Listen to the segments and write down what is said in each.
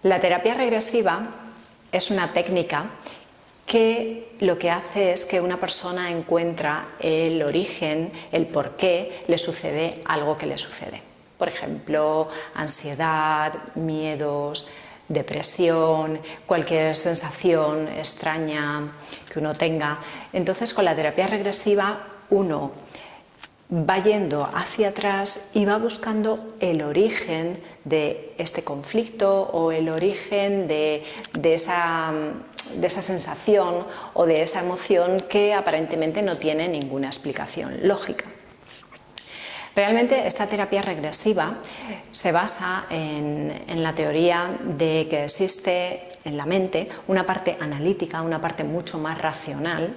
La terapia regresiva es una técnica que lo que hace es que una persona encuentra el origen, el por qué le sucede algo que le sucede. Por ejemplo, ansiedad, miedos, depresión, cualquier sensación extraña que uno tenga. Entonces, con la terapia regresiva uno va yendo hacia atrás y va buscando el origen de este conflicto o el origen de esa sensación o de esa emoción que aparentemente no tiene ninguna explicación lógica. Realmente esta terapia regresiva se basa en la teoría de que existe en la mente una parte analítica, una parte mucho más racional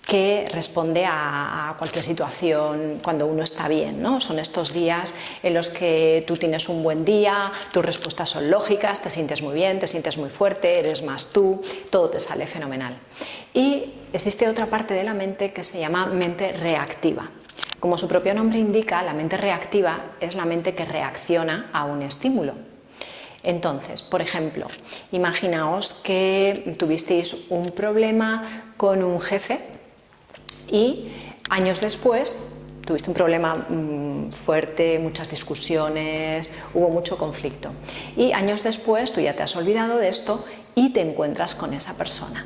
que responde a cualquier situación cuando uno está bien, ¿no? Son estos días en los que tú tienes un buen día, tus respuestas son lógicas, te sientes muy bien, te sientes muy fuerte, eres más tú, todo te sale fenomenal. Y existe otra parte de la mente que se llama mente reactiva. Como su propio nombre indica, la mente reactiva es la mente que reacciona a un estímulo. Entonces, por ejemplo, imaginaos que tuvisteis un problema con un jefe y años después tuviste un problema fuerte, muchas discusiones, hubo mucho conflicto. Y años después tú ya te has olvidado de esto y te encuentras con esa persona.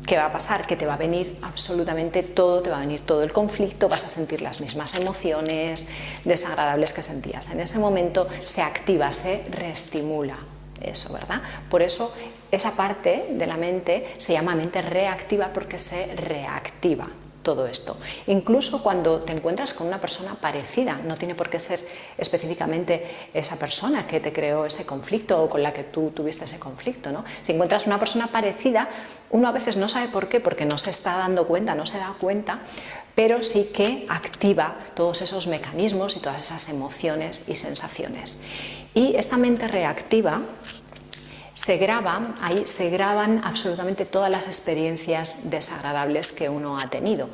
¿Qué va a pasar? Que te va a venir absolutamente todo, te va a venir todo el conflicto, vas a sentir las mismas emociones desagradables que sentías. En ese momento se activa, se reestimula eso, ¿verdad? Por eso esa parte de la mente se llama mente reactiva porque se reactiva todo esto. Incluso cuando te encuentras con una persona parecida, no tiene por qué ser específicamente esa persona que te creó ese conflicto o con la que tú tuviste ese conflicto, ¿no? Si encuentras una persona parecida, uno a veces no sabe por qué, porque no se está dando cuenta, no se da cuenta, pero sí que activa todos esos mecanismos y todas esas emociones y sensaciones. Y esta mente reactiva ahí se graban absolutamente todas las experiencias desagradables que uno ha tenido.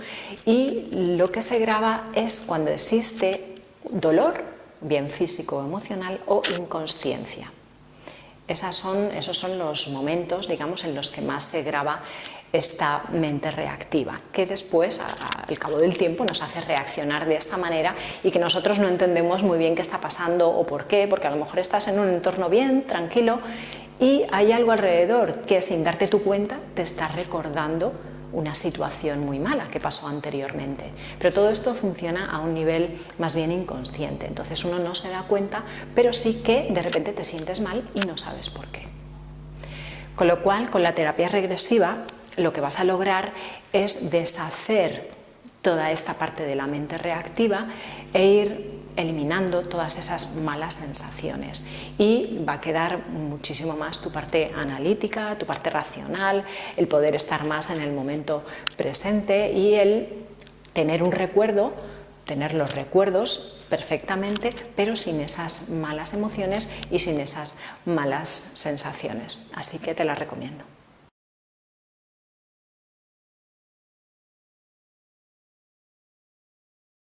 Y lo que se graba es cuando existe dolor, bien físico o emocional, o inconsciencia. Esos son los momentos, digamos, en los que más se graba esta mente reactiva, que después, al cabo del tiempo, nos hace reaccionar de esta manera y que nosotros no entendemos muy bien qué está pasando o por qué, porque a lo mejor estás en un entorno bien, tranquilo, y hay algo alrededor que sin darte tu cuenta te está recordando una situación muy mala que pasó anteriormente. Pero todo esto funciona a un nivel más bien inconsciente, entonces uno no se da cuenta, pero sí que de repente te sientes mal y no sabes por qué. Con lo cual, con la terapia regresiva, lo que vas a lograr es deshacer toda esta parte de la mente reactiva e ir eliminando todas esas malas sensaciones y va a quedar muchísimo más tu parte analítica, tu parte racional, el poder estar más en el momento presente y el tener un recuerdo, tener los recuerdos perfectamente, pero sin esas malas emociones y sin esas malas sensaciones. Así que te la recomiendo.